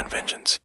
vengeance.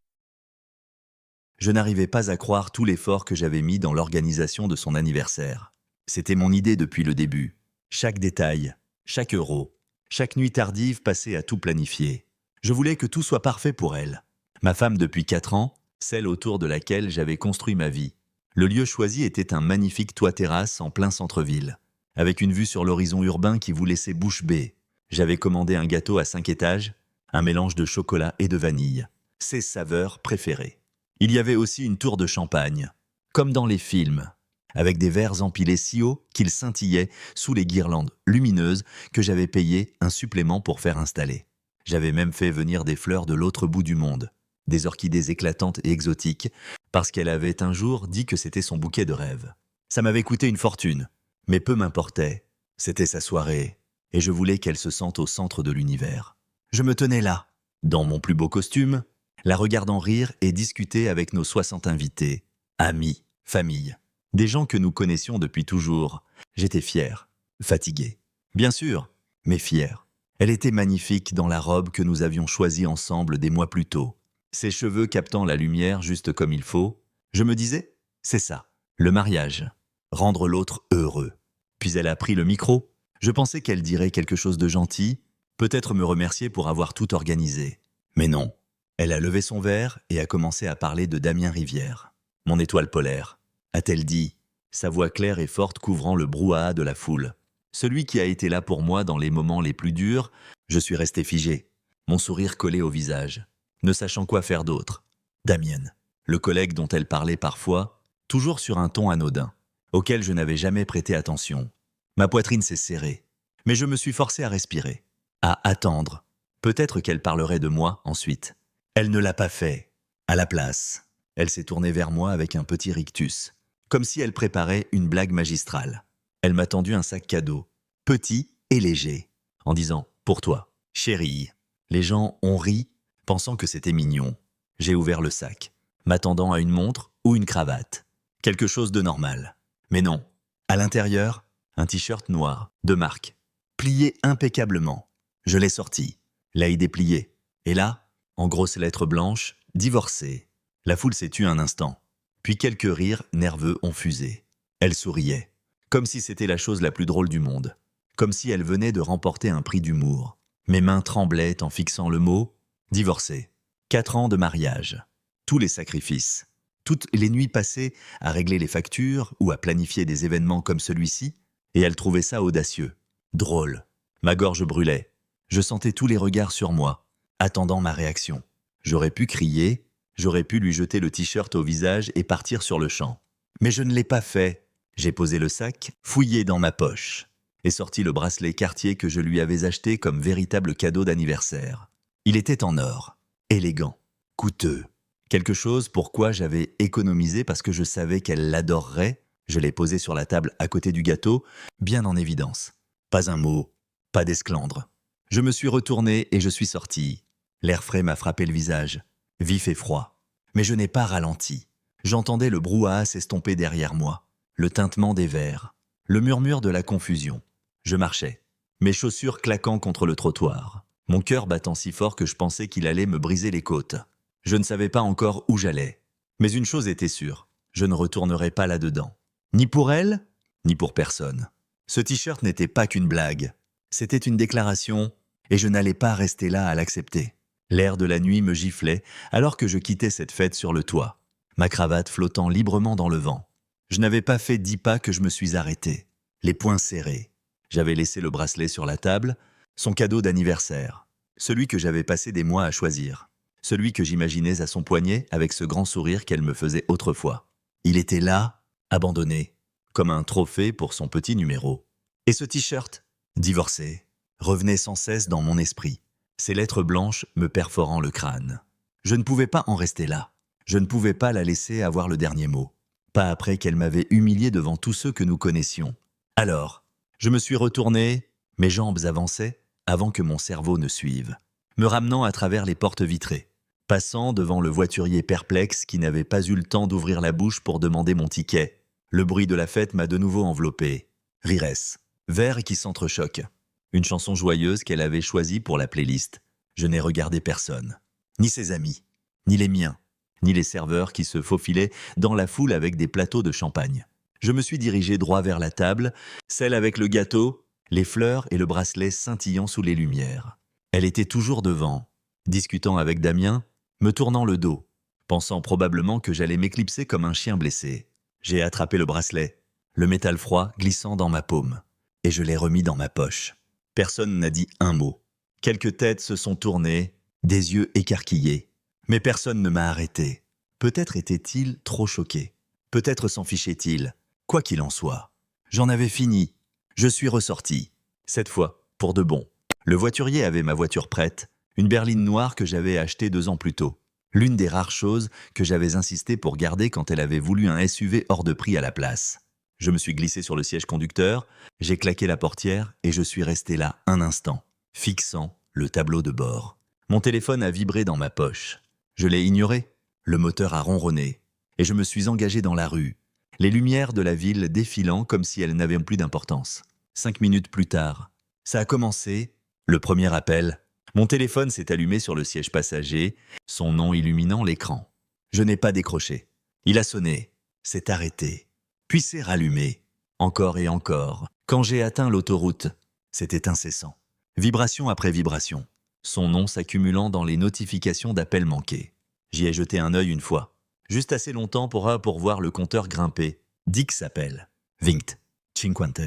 Je n'arrivais pas à croire tout l'effort que j'avais mis dans l'organisation de son anniversaire. C'était mon idée depuis le début. Chaque détail, chaque euro, chaque nuit tardive passée à tout planifier. Je voulais que tout soit parfait pour elle. Ma femme depuis 4 ans, celle autour de laquelle j'avais construit ma vie. Le lieu choisi était un magnifique toit-terrasse en plein centre-ville, avec une vue sur l'horizon urbain qui vous laissait bouche bée. J'avais commandé un gâteau à 5 étages, un mélange de chocolat et de vanille. Ses saveurs préférées. Il y avait aussi une tour de champagne, comme dans les films, avec des verres empilés si haut qu'ils scintillaient sous les guirlandes lumineuses que j'avais payé un supplément pour faire installer. J'avais même fait venir des fleurs de l'autre bout du monde, des orchidées éclatantes et exotiques, parce qu'elle avait un jour dit que c'était son bouquet de rêve. Ça m'avait coûté une fortune, mais peu m'importait. C'était sa soirée, et je voulais qu'elle se sente au centre de l'univers. Je me tenais là, dans mon plus beau costume, la regardant rire et discuter avec nos 60 invités, amis, famille, des gens que nous connaissions depuis toujours. J'étais fier, fatigué, bien sûr, mais fier. Elle était magnifique dans la robe que nous avions choisie ensemble des mois plus tôt. Ses cheveux captant la lumière juste comme il faut. Je me disais, c'est ça, le mariage, rendre l'autre heureux. Puis elle a pris le micro. Je pensais qu'elle dirait quelque chose de gentil, peut-être me remercier pour avoir tout organisé. Mais non. Elle a levé son verre et a commencé à parler de Damien Rivière, mon étoile polaire, a-t-elle dit, sa voix claire et forte couvrant le brouhaha de la foule. Celui qui a été là pour moi dans les moments les plus durs, je suis resté figé, mon sourire collé au visage, ne sachant quoi faire d'autre. Damien, le collègue dont elle parlait parfois, toujours sur un ton anodin, auquel je n'avais jamais prêté attention. Ma poitrine s'est serrée, mais je me suis forcé à respirer, à attendre. Peut-être qu'elle parlerait de moi ensuite. Elle ne l'a pas fait. À la place, elle s'est tournée vers moi avec un petit rictus, comme si elle préparait une blague magistrale. Elle m'a tendu un sac cadeau, petit et léger, en disant « Pour toi, chérie ». Les gens ont ri, pensant que c'était mignon. J'ai ouvert le sac, m'attendant à une montre ou une cravate. Quelque chose de normal. Mais non. À l'intérieur, un t-shirt noir, de marque, plié impeccablement. Je l'ai sorti, l'ai déplié. Et là, en grosses lettres blanches, divorcée. La foule s'est tue un instant. Puis quelques rires nerveux ont fusé. Elle souriait, comme si c'était la chose la plus drôle du monde. Comme si elle venait de remporter un prix d'humour. Mes mains tremblaient en fixant le mot « divorcée ». 4 ans de mariage. Tous les sacrifices. Toutes les nuits passées à régler les factures ou à planifier des événements comme celui-ci. Et elle trouvait ça audacieux. Drôle. Ma gorge brûlait. Je sentais tous les regards sur moi, attendant ma réaction. J'aurais pu crier, j'aurais pu lui jeter le t-shirt au visage et partir sur le champ. Mais je ne l'ai pas fait. J'ai posé le sac, fouillé dans ma poche, et sorti le bracelet Cartier que je lui avais acheté comme véritable cadeau d'anniversaire. Il était en or, élégant, coûteux. Quelque chose pour quoi j'avais économisé parce que je savais qu'elle l'adorerait. Je l'ai posé sur la table à côté du gâteau, bien en évidence. Pas un mot, pas d'esclandre. Je me suis retourné et je suis sorti. L'air frais m'a frappé le visage, vif et froid. Mais je n'ai pas ralenti. J'entendais le brouhaha s'estomper derrière moi, le tintement des verres, le murmure de la confusion. Je marchais, mes chaussures claquant contre le trottoir, mon cœur battant si fort que je pensais qu'il allait me briser les côtes. Je ne savais pas encore où j'allais. Mais une chose était sûre, je ne retournerais pas là-dedans. Ni pour elle, ni pour personne. Ce t-shirt n'était pas qu'une blague. C'était une déclaration, et je n'allais pas rester là à l'accepter. L'air de la nuit me giflait alors que je quittais cette fête sur le toit, ma cravate flottant librement dans le vent. Je n'avais pas fait 10 pas que je me suis arrêté, les poings serrés. J'avais laissé le bracelet sur la table, son cadeau d'anniversaire, celui que j'avais passé des mois à choisir, celui que j'imaginais à son poignet avec ce grand sourire qu'elle me faisait autrefois. Il était là, abandonné, comme un trophée pour son petit numéro. Et ce t-shirt, divorcé, revenait sans cesse dans mon esprit, ces lettres blanches me perforant le crâne. Je ne pouvais pas en rester là. Je ne pouvais pas la laisser avoir le dernier mot. Pas après qu'elle m'avait humilié devant tous ceux que nous connaissions. Alors, je me suis retourné, mes jambes avançaient avant que mon cerveau ne suive, me ramenant à travers les portes vitrées, passant devant le voiturier perplexe qui n'avait pas eu le temps d'ouvrir la bouche pour demander mon ticket. Le bruit de la fête m'a de nouveau enveloppé. Rires, verres qui s'entrechoquent. Une chanson joyeuse qu'elle avait choisie pour la playlist. Je n'ai regardé personne, ni ses amis, ni les miens, ni les serveurs qui se faufilaient dans la foule avec des plateaux de champagne. Je me suis dirigé droit vers la table, celle avec le gâteau, les fleurs et le bracelet scintillant sous les lumières. Elle était toujours devant, discutant avec Damien, me tournant le dos, pensant probablement que j'allais m'éclipser comme un chien blessé. J'ai attrapé le bracelet, le métal froid glissant dans ma paume, et je l'ai remis dans ma poche. Personne n'a dit un mot. Quelques têtes se sont tournées, des yeux écarquillés. Mais personne ne m'a arrêté. Peut-être était-il trop choqué. Peut-être s'en fichait-il. Quoi qu'il en soit, j'en avais fini. Je suis ressorti. Cette fois, pour de bon. Le voiturier avait ma voiture prête, une berline noire que j'avais achetée 2 ans plus tôt. L'une des rares choses que j'avais insisté pour garder quand elle avait voulu un SUV hors de prix à la place. Je me suis glissé sur le siège conducteur, j'ai claqué la portière et je suis resté là un instant, fixant le tableau de bord. Mon téléphone a vibré dans ma poche. Je l'ai ignoré, le moteur a ronronné, et je me suis engagé dans la rue, les lumières de la ville défilant comme si elles n'avaient plus d'importance. 5 minutes plus tard, ça a commencé, le premier appel. Mon téléphone s'est allumé sur le siège passager, son nom illuminant l'écran. Je n'ai pas décroché. Il a sonné, s'est arrêté, puis s'est rallumé, encore et encore. Quand j'ai atteint l'autoroute, c'était incessant. Vibration après vibration, son nom s'accumulant dans les notifications d'appels manqués. J'y ai jeté un œil une fois, juste assez longtemps pour voir le compteur grimper. Dick s'appelle. 20, 50.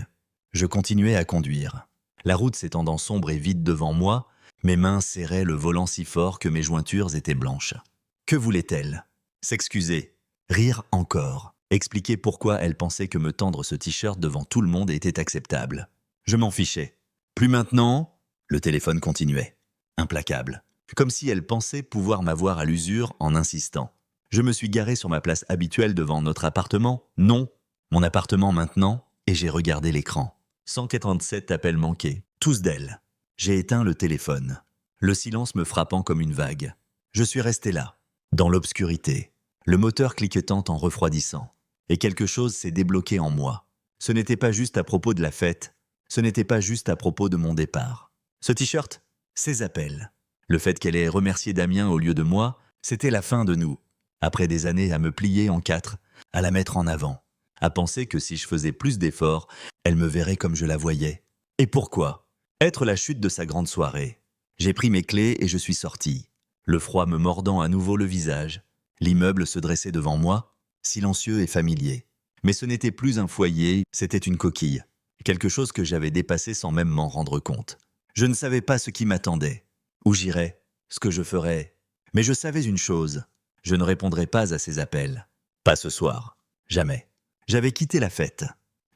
Je continuais à conduire. La route s'étendant sombre et vide devant moi, mes mains serraient le volant si fort que mes jointures étaient blanches. Que voulait-elle? S'excuser, rire encore, expliquer pourquoi elle pensait que me tendre ce t-shirt devant tout le monde était acceptable. Je m'en fichais. Plus maintenant, le téléphone continuait, implacable, comme si elle pensait pouvoir m'avoir à l'usure en insistant. Je me suis garé sur ma place habituelle devant notre appartement, non, mon appartement maintenant, et j'ai regardé l'écran. 147 appels manqués, tous d'elle. J'ai éteint le téléphone, le silence me frappant comme une vague. Je suis resté là, dans l'obscurité, le moteur cliquetant en refroidissant. Et quelque chose s'est débloqué en moi. Ce n'était pas juste à propos de la fête, ce n'était pas juste à propos de mon départ. Ce t-shirt, ces appels. Le fait qu'elle ait remercié Damien au lieu de moi, c'était la fin de nous. Après des années à me plier en 4, à la mettre en avant, à penser que si je faisais plus d'efforts, elle me verrait comme je la voyais. Et pourquoi ? Être la chute de sa grande soirée. J'ai pris mes clés et je suis sorti, le froid me mordant à nouveau le visage. L'immeuble se dressait devant moi, silencieux et familier. Mais ce n'était plus un foyer, c'était une coquille. Quelque chose que j'avais dépassé sans même m'en rendre compte. Je ne savais pas ce qui m'attendait, où j'irais, ce que je ferais. Mais je savais une chose, je ne répondrais pas à ces appels. Pas ce soir, jamais. J'avais quitté la fête,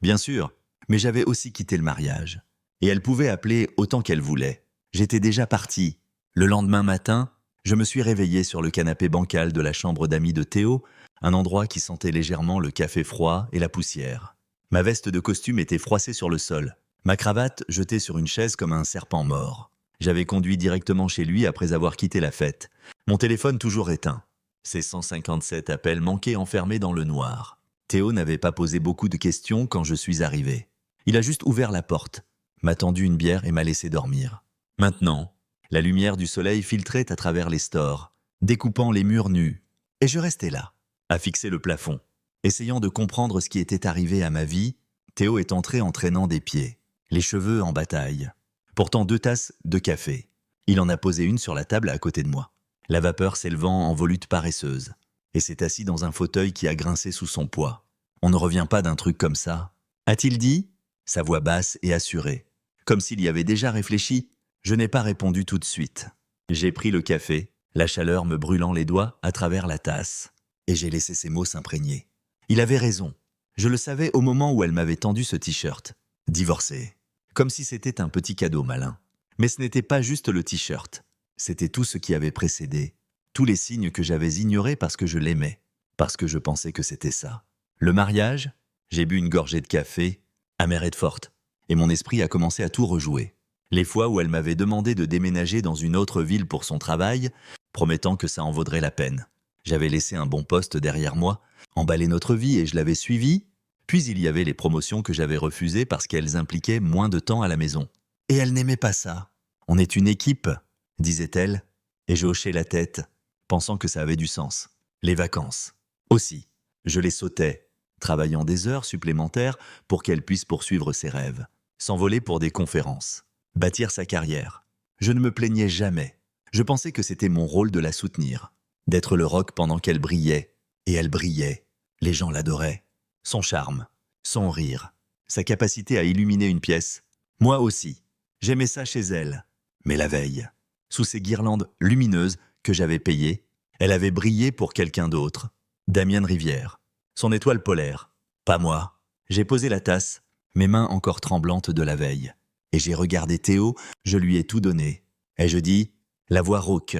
bien sûr, mais j'avais aussi quitté le mariage. Et elle pouvait appeler autant qu'elle voulait. J'étais déjà parti. Le lendemain matin, je me suis réveillé sur le canapé bancal de la chambre d'amis de Théo, un endroit qui sentait légèrement le café froid et la poussière. Ma veste de costume était froissée sur le sol, ma cravate jetée sur une chaise comme un serpent mort. J'avais conduit directement chez lui après avoir quitté la fête. Mon téléphone toujours éteint. Ces 157 appels manqués enfermés dans le noir. Théo n'avait pas posé beaucoup de questions quand je suis arrivé. Il a juste ouvert la porte, m'a tendu une bière et m'a laissé dormir. Maintenant, la lumière du soleil filtrait à travers les stores, découpant les murs nus. Et je restais là, à fixer le plafond, essayant de comprendre ce qui était arrivé à ma vie. Théo est entré en traînant des pieds, les cheveux en bataille, portant 2 tasses de café. Il en a posé une sur la table à côté de moi, la vapeur s'élevant en volutes paresseuses, et s'est assis dans un fauteuil qui a grincé sous son poids. On ne revient pas d'un truc comme ça. A-t-il dit ? Sa voix basse et assurée. Comme s'il y avait déjà réfléchi, je n'ai pas répondu tout de suite. J'ai pris le café, la chaleur me brûlant les doigts à travers la tasse, et j'ai laissé ces mots s'imprégner. Il avait raison. Je le savais au moment où elle m'avait tendu ce t-shirt. Divorcé. Comme si c'était un petit cadeau malin. Mais ce n'était pas juste le t-shirt. C'était tout ce qui avait précédé. Tous les signes que j'avais ignorés parce que je l'aimais. Parce que je pensais que c'était ça. Le mariage, j'ai bu une gorgée de café, amère et forte. Et mon esprit a commencé à tout rejouer. Les fois où elle m'avait demandé de déménager dans une autre ville pour son travail, promettant que ça en vaudrait la peine. J'avais laissé un bon poste derrière moi, emballé notre vie et je l'avais suivi. Puis il y avait les promotions que j'avais refusées parce qu'elles impliquaient moins de temps à la maison. Et elle n'aimait pas ça. On est une équipe, disait-elle, et je hochais la tête. pensant que ça avait du sens. Les vacances. Aussi. Je les sautais, travaillant des heures supplémentaires pour qu'elle puisse poursuivre ses rêves, s'envoler pour des conférences, bâtir sa carrière. Je ne me plaignais jamais. Je pensais que c'était mon rôle de la soutenir, d'être le roc pendant qu'elle brillait. Et elle brillait. Les gens l'adoraient. Son charme, son rire, sa capacité à illuminer une pièce. Moi aussi. J'aimais ça chez elle. Mais la veille, sous ces guirlandes lumineuses que j'avais payées, elle avait brillé pour quelqu'un d'autre. Damienne Rivière. Son étoile polaire. Pas moi. J'ai posé la tasse, mes mains encore tremblantes de la veille. Et j'ai regardé Théo, je lui ai tout donné. Et je dis, la voix rauque,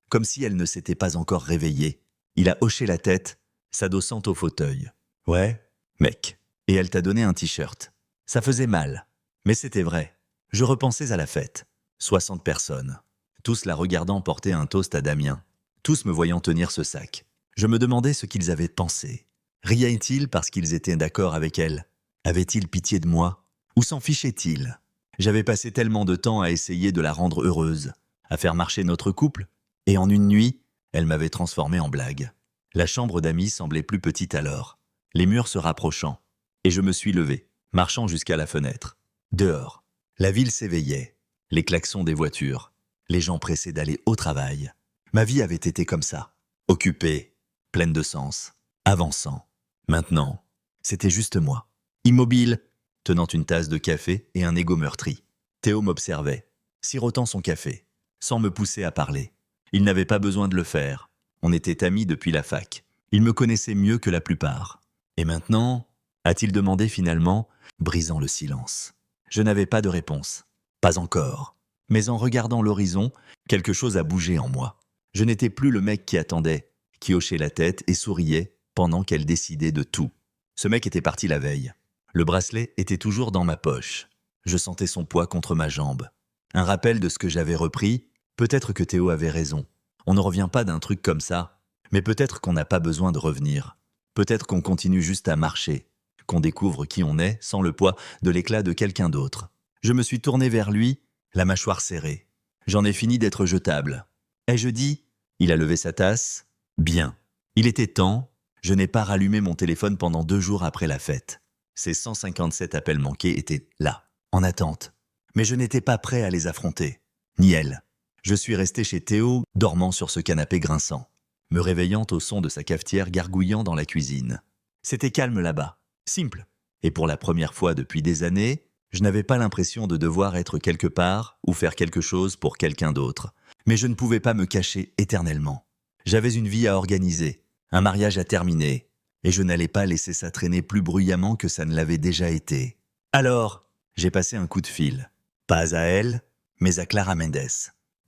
comme si elle ne s'était pas encore réveillée. Il a hoché la tête, s'adossant au fauteuil. Ouais, mec. Et elle t'a donné un t-shirt. Ça faisait mal. Mais c'était vrai. Je repensais à la fête. 60 personnes. Tous la regardant porter un toast à Damien. Tous me voyant tenir ce sac. Je me demandais ce qu'ils avaient pensé. Riaient-ils parce qu'ils étaient d'accord avec elle? Avaient-ils pitié de moi? Ou s'en fichaient-ils? J'avais passé tellement de temps à essayer de la rendre heureuse, à faire marcher notre couple, et en une nuit, elle m'avait transformé en blague. La chambre d'amis semblait plus petite alors, les murs se rapprochant, et je me suis levé, marchant jusqu'à la fenêtre. Dehors, la ville s'éveillait, les klaxons des voitures, les gens pressés d'aller au travail. Ma vie avait été comme ça, occupée, pleine de sens, avançant. Maintenant, c'était juste moi, immobile, tenant une tasse de café et un ego meurtri. Théo m'observait, sirotant son café, sans me pousser à parler. Il n'avait pas besoin de le faire. On était amis depuis la fac. Il me connaissait mieux que la plupart. Et maintenant, a-t-il demandé finalement, brisant le silence. Je n'avais pas de réponse. Pas encore. Mais en regardant l'horizon, quelque chose a bougé en moi. Je n'étais plus le mec qui attendait, qui hochait la tête et souriait pendant qu'elle décidait de tout. Ce mec était parti la veille. Le bracelet était toujours dans ma poche. Je sentais son poids contre ma jambe. Un rappel de ce que j'avais repris. Peut-être que Théo avait raison. On ne revient pas d'un truc comme ça. Mais peut-être qu'on n'a pas besoin de revenir. Peut-être qu'on continue juste à marcher. Qu'on découvre qui on est sans le poids de l'éclat de quelqu'un d'autre. Je me suis tourné vers lui, la mâchoire serrée. J'en ai fini d'être jetable. Et je dis, il a levé sa tasse. Bien. Il était temps. Je n'ai pas rallumé mon téléphone pendant 2 jours après la fête. Ces 157 appels manqués étaient là, en attente. Mais je n'étais pas prêt à les affronter. Ni elle. Je suis resté chez Théo, dormant sur ce canapé grinçant, me réveillant au son de sa cafetière gargouillant dans la cuisine. C'était calme là-bas, simple. Et pour la première fois depuis des années, je n'avais pas l'impression de devoir être quelque part ou faire quelque chose pour quelqu'un d'autre. Mais je ne pouvais pas me cacher éternellement. J'avais une vie à organiser, un mariage à terminer, et je n'allais pas laisser ça traîner plus bruyamment que ça ne l'avait déjà été. Alors, j'ai passé un coup de fil. Pas à elle, mais à Clara Mendes.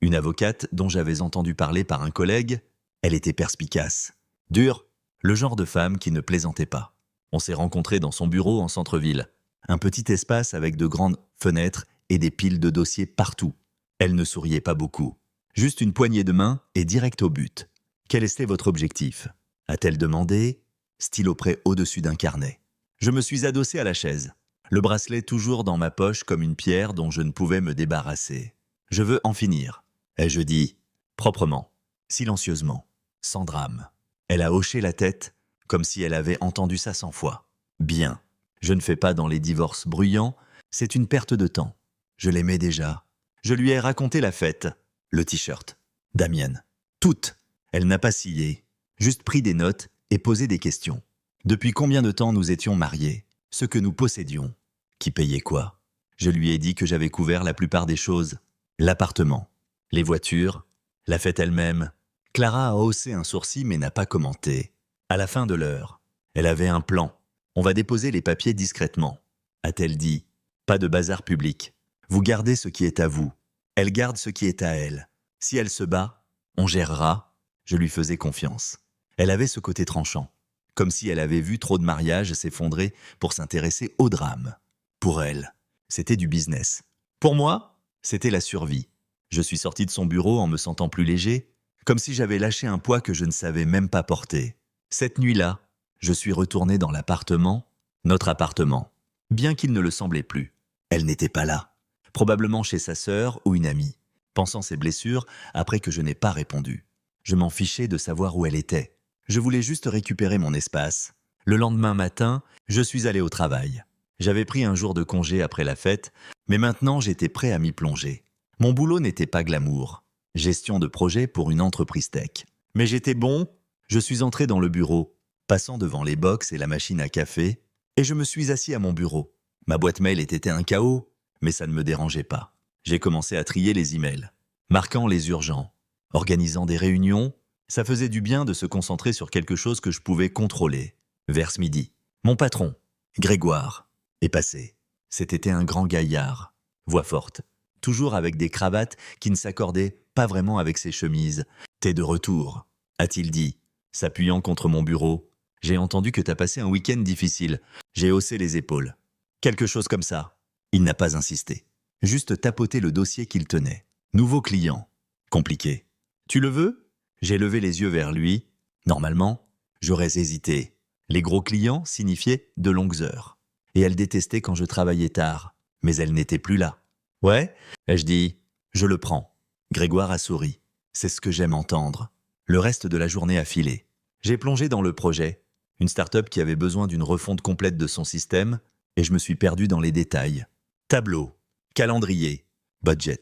Une avocate dont j'avais entendu parler par un collègue. Elle était perspicace, dure, le genre de femme qui ne plaisantait pas. On s'est rencontrés dans son bureau en centre-ville. Un petit espace avec de grandes fenêtres et des piles de dossiers partout. Elle ne souriait pas beaucoup. Juste une poignée de main et direct au but. Quel était votre objectif? A-t-elle demandé, stylo prêt au-dessus d'un carnet. Je me suis adossé à la chaise, le bracelet toujours dans ma poche comme une pierre dont je ne pouvais me débarrasser. Je veux en finir. Et je dis, proprement, silencieusement, sans drame. Elle a hoché la tête, comme si elle avait entendu ça 100 fois. Bien. Je ne fais pas dans les divorces bruyants, c'est une perte de temps. Je l'aimais déjà. Je lui ai raconté la fête, le t-shirt, Damienne. Toute. Elle n'a pas scié, juste pris des notes et posé des questions. Depuis combien de temps nous étions mariés? Ce que nous possédions. Qui payait quoi? Je lui ai dit que j'avais couvert la plupart des choses. L'appartement, les voitures, la fête elle-même. Clara a haussé un sourcil mais n'a pas commenté. À la fin de l'heure, elle avait un plan. On va déposer les papiers discrètement. A-t-elle dit, pas de bazar public. Vous gardez ce qui est à vous. Elle garde ce qui est à elle. Si elle se bat, on gérera. Je lui faisais confiance. Elle avait ce côté tranchant. Comme si elle avait vu trop de mariages s'effondrer pour s'intéresser au drame. Pour elle, c'était du business. Pour moi, c'était la survie. Je suis sorti de son bureau en me sentant plus léger, comme si j'avais lâché un poids que je ne savais même pas porter. Cette nuit-là, je suis retourné dans l'appartement, notre appartement, bien qu'il ne le semblait plus. Elle n'était pas là, probablement chez sa sœur ou une amie, pensant ses blessures après que je n'ai pas répondu. Je m'en fichais de savoir où elle était. Je voulais juste récupérer mon espace. Le lendemain matin, je suis allé au travail. J'avais pris un jour de congé après la fête, mais maintenant j'étais prêt à m'y plonger. Mon boulot n'était pas glamour. Gestion de projet pour une entreprise tech. Mais j'étais bon. Je suis entré dans le bureau, passant devant les box et la machine à café, et je me suis assis à mon bureau. Ma boîte mail était un chaos, mais ça ne me dérangeait pas. J'ai commencé à trier les emails, marquant les urgents, organisant des réunions. Ça faisait du bien de se concentrer sur quelque chose que je pouvais contrôler. Vers ce midi, mon patron, Grégoire, est passé. C'était un grand gaillard, voix forte, toujours avec des cravates qui ne s'accordaient pas vraiment avec ses chemises. « T'es de retour », a-t-il dit, s'appuyant contre mon bureau. « J'ai entendu que t'as passé un week-end difficile. » J'ai haussé les épaules. Quelque chose comme ça. Il n'a pas insisté. Juste tapoté le dossier qu'il tenait. Nouveau client. Compliqué. Tu le veux ? J'ai levé les yeux vers lui. Normalement, j'aurais hésité. Les gros clients signifiaient de longues heures. Et elle détestait quand je travaillais tard. Mais elle n'était plus là. Ouais, ai-je dit. Je le prends. Grégoire a souri. C'est ce que j'aime entendre. Le reste de la journée a filé. J'ai plongé dans le projet. Une start-up qui avait besoin d'une refonte complète de son système, et je me suis perdu dans les détails. Tableau, calendrier, budget.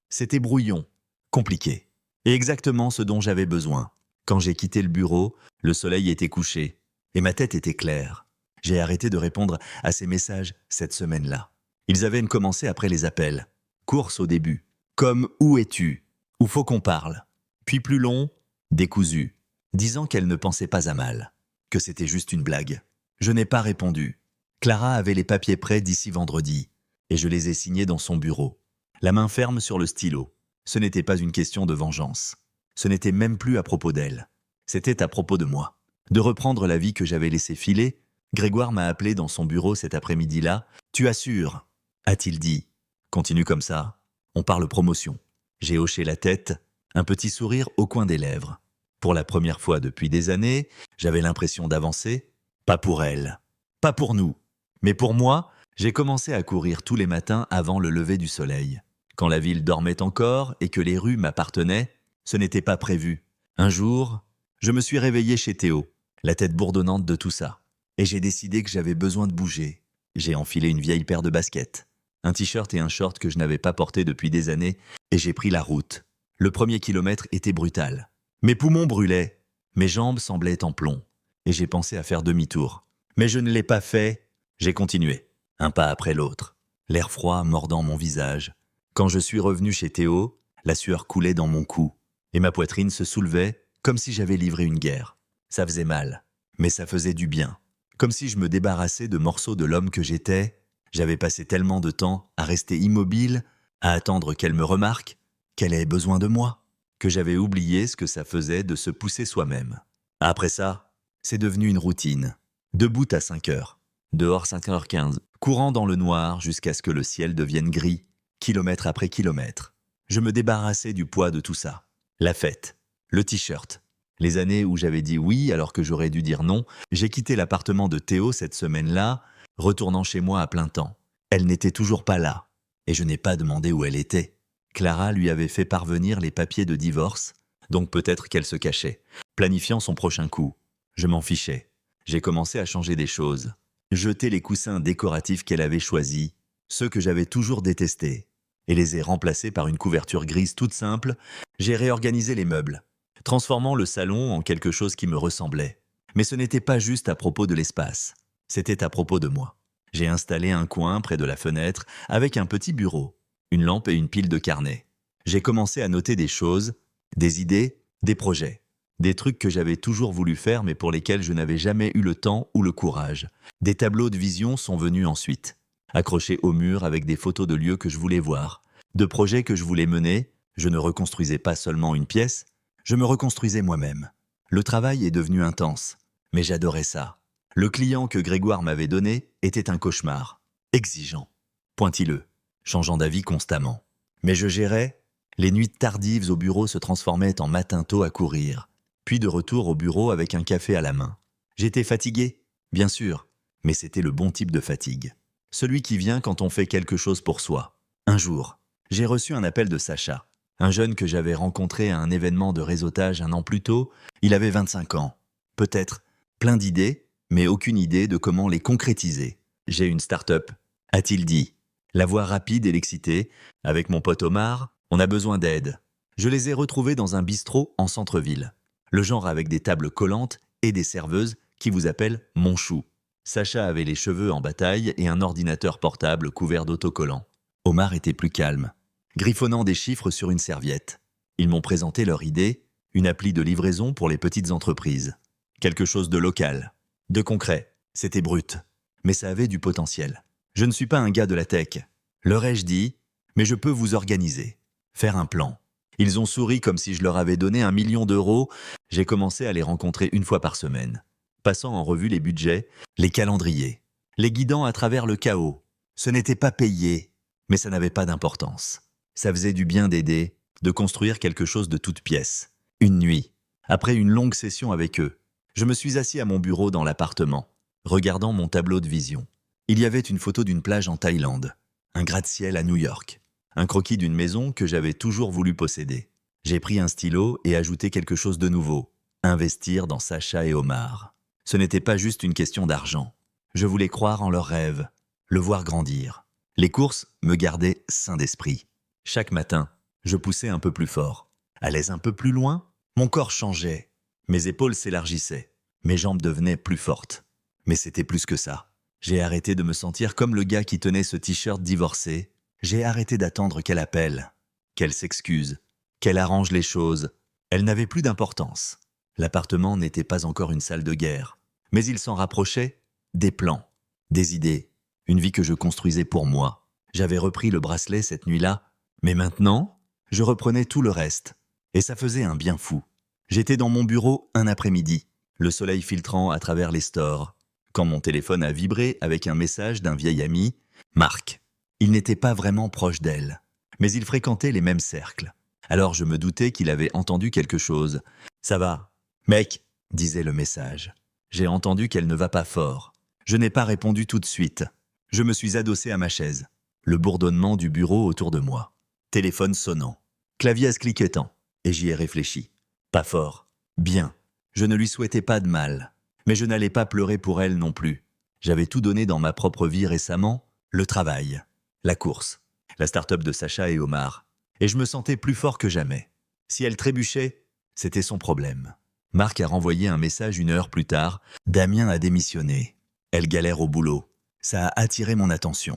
C'était brouillon, compliqué. Et exactement ce dont j'avais besoin. Quand j'ai quitté le bureau, le soleil était couché, et ma tête était claire. J'ai arrêté de répondre à ces messages cette semaine-là. Ils avaient commencé après les appels. Course au début, comme « Où es-tu » ou « Faut qu'on parle ». Puis plus long, décousu, disant qu'elle ne pensait pas à mal, que c'était juste une blague. Je n'ai pas répondu. Clara avait les papiers prêts d'ici vendredi, et je les ai signés dans son bureau, la main ferme sur le stylo. Ce n'était pas une question de vengeance. Ce n'était même plus à propos d'elle. C'était à propos de moi. De reprendre la vie que j'avais laissée filer, Grégoire m'a appelé dans son bureau cet après-midi-là. « Tu assures ?» a-t-il dit. « Continue comme ça. On parle promotion. » J'ai hoché la tête, un petit sourire au coin des lèvres. Pour la première fois depuis des années, j'avais l'impression d'avancer. Pas pour elle, pas pour nous, mais pour moi, j'ai commencé à courir tous les matins avant le lever du soleil. Quand la ville dormait encore et que les rues m'appartenaient, ce n'était pas prévu. Un jour, je me suis réveillé chez Théo, la tête bourdonnante de tout ça. Et j'ai décidé que j'avais besoin de bouger. J'ai enfilé une vieille paire de baskets, un t-shirt et un short que je n'avais pas porté depuis des années, et j'ai pris la route. Le premier kilomètre était brutal. Mes poumons brûlaient, mes jambes semblaient en plomb, et j'ai pensé à faire demi-tour. Mais je ne l'ai pas fait, j'ai continué, un pas après l'autre, l'air froid mordant mon visage. Quand je suis revenu chez Théo, la sueur coulait dans mon cou, et ma poitrine se soulevait comme si j'avais livré une guerre. Ça faisait mal, mais ça faisait du bien. Comme si je me débarrassais de morceaux de l'homme que j'étais. J'avais passé tellement de temps à rester immobile, à attendre qu'elle me remarque, qu'elle ait besoin de moi, que j'avais oublié ce que ça faisait de se pousser soi-même. Après ça, c'est devenu une routine. Debout à 5 heures, dehors 5h15, courant dans le noir jusqu'à ce que le ciel devienne gris, kilomètre après kilomètre. Je me débarrassais du poids de tout ça. La fête, le t-shirt, les années où j'avais dit oui alors que j'aurais dû dire non. J'ai quitté l'appartement de Théo cette semaine-là, retournant chez moi à plein temps. Elle n'était toujours pas là, et je n'ai pas demandé où elle était. Clara lui avait fait parvenir les papiers de divorce, donc peut-être qu'elle se cachait, planifiant son prochain coup. Je m'en fichais. J'ai commencé à changer des choses. Jeter les coussins décoratifs qu'elle avait choisis, ceux que j'avais toujours détestés, et les ai remplacés par une couverture grise toute simple. J'ai réorganisé les meubles, transformant le salon en quelque chose qui me ressemblait. Mais ce n'était pas juste à propos de l'espace, c'était à propos de moi. J'ai installé un coin près de la fenêtre avec un petit bureau, une lampe et une pile de carnets. J'ai commencé à noter des choses, des idées, des projets. Des trucs que j'avais toujours voulu faire mais pour lesquels je n'avais jamais eu le temps ou le courage. Des tableaux de vision sont venus ensuite, accrochés au mur avec des photos de lieux que je voulais voir, de projets que je voulais mener. Je ne reconstruisais pas seulement une pièce, je me reconstruisais moi-même. Le travail est devenu intense, mais j'adorais ça. Le client que Grégoire m'avait donné était un cauchemar, exigeant, pointilleux, changeant d'avis constamment. Mais je gérais. Les nuits tardives au bureau se transformaient en matins tôt à courir, puis de retour au bureau avec un café à la main. J'étais fatigué, bien sûr, mais c'était le bon type de fatigue. Celui qui vient quand on fait quelque chose pour soi. Un jour, j'ai reçu un appel de Sacha, Un jeune que j'avais rencontré à un événement de réseautage un an plus tôt, il avait 25 ans. Peut-être plein d'idées, mais aucune idée de comment les concrétiser. J'ai une start-up, a-t-il dit. La voix rapide et l'excité. Avec mon pote Omar, on a besoin d'aide. Je les ai retrouvés dans un bistrot en centre-ville. Le genre avec des tables collantes et des serveuses qui vous appellent mon chou. Sacha avait les cheveux en bataille et un ordinateur portable couvert d'autocollants. Omar était plus calme, griffonnant des chiffres sur une serviette. Ils m'ont présenté leur idée, une appli de livraison pour les petites entreprises. Quelque chose de local, de concret. C'était brut, mais ça avait du potentiel. Je ne suis pas un gars de la tech, leur ai-je dit, mais je peux vous organiser, faire un plan. Ils ont souri comme si je leur avais donné 1 million d'euros. J'ai commencé à les rencontrer une fois par semaine, passant en revue les budgets, les calendriers, les guidant à travers le chaos. Ce n'était pas payé, mais ça n'avait pas d'importance. Ça faisait du bien d'aider, de construire quelque chose de toute pièce. Une nuit, après une longue session avec eux, je me suis assis à mon bureau dans l'appartement, regardant mon tableau de vision. Il y avait une photo d'une plage en Thaïlande, un gratte-ciel à New York, un croquis d'une maison que j'avais toujours voulu posséder. J'ai pris un stylo et ajouté quelque chose de nouveau, investir dans Sacha et Omar. Ce n'était pas juste une question d'argent. Je voulais croire en leurs rêves, le voir grandir. Les courses me gardaient sain d'esprit. Chaque matin, je poussais un peu plus fort. Allais un peu plus loin, mon corps changeait. Mes épaules s'élargissaient. Mes jambes devenaient plus fortes. Mais c'était plus que ça. J'ai arrêté de me sentir comme le gars qui tenait ce t-shirt divorcé. J'ai arrêté d'attendre qu'elle appelle, qu'elle s'excuse, qu'elle arrange les choses. Elle n'avait plus d'importance. L'appartement n'était pas encore une salle de guerre. Mais il s'en rapprochait des plans, des idées, une vie que je construisais pour moi. J'avais repris le bracelet cette nuit-là, mais maintenant, je reprenais tout le reste. Et ça faisait un bien fou. J'étais dans mon bureau un après-midi, le soleil filtrant à travers les stores, quand mon téléphone a vibré avec un message d'un vieil ami, Marc. Il n'était pas vraiment proche d'elle, mais il fréquentait les mêmes cercles. Alors je me doutais qu'il avait entendu quelque chose. « Ça va, mec », disait le message. J'ai entendu qu'elle ne va pas fort. Je n'ai pas répondu tout de suite. Je me suis adossé à ma chaise. Le bourdonnement du bureau autour de moi. Téléphone sonnant. Clavier cliquetant. Et j'y ai réfléchi. Pas fort. Bien. Je ne lui souhaitais pas de mal. Mais je n'allais pas pleurer pour elle non plus. J'avais tout donné dans ma propre vie récemment. Le travail. La course. La start-up de Sacha et Omar. Et je me sentais plus fort que jamais. Si elle trébuchait, c'était son problème. Marc a renvoyé un message 1 heure plus tard. Damien a démissionné. Elle galère au boulot. Ça a attiré mon attention.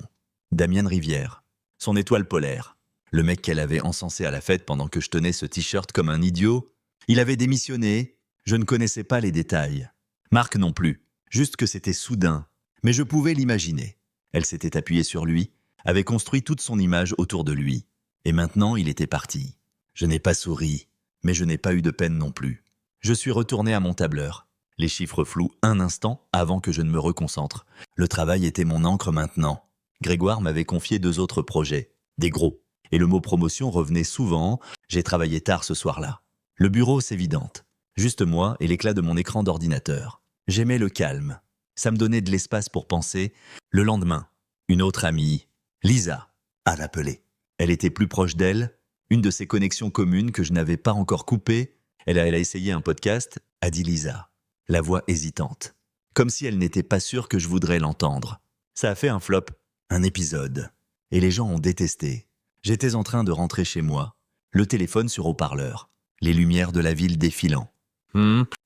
Damien Rivière. Son étoile polaire. Le mec qu'elle avait encensé à la fête pendant que je tenais ce t-shirt comme un idiot. Il avait démissionné. Je ne connaissais pas les détails. Marc non plus. Juste que c'était soudain. Mais je pouvais l'imaginer. Elle s'était appuyée sur lui, avait construit toute son image autour de lui. Et maintenant, il était parti. Je n'ai pas souri, mais je n'ai pas eu de peine non plus. Je suis retourné à mon tableur. Les chiffres flous un instant avant que je ne me reconcentre. Le travail était mon encre maintenant. Grégoire m'avait confié 2 autres projets, des gros. Et le mot promotion revenait souvent. J'ai travaillé tard ce soir-là. Le bureau, c'est vidante. Juste moi et l'éclat de mon écran d'ordinateur. J'aimais le calme. Ça me donnait de l'espace pour penser. Le lendemain, une autre amie, Lisa, a appelé. Elle était plus proche d'elle, une de ces connexions communes que je n'avais pas encore coupées. Elle a essayé un podcast, a dit Lisa, la voix hésitante, comme si elle n'était pas sûre que je voudrais l'entendre. Ça a fait un flop, un épisode, et les gens ont détesté. J'étais en train de rentrer chez moi, le téléphone sur haut-parleur, les lumières de la ville défilant.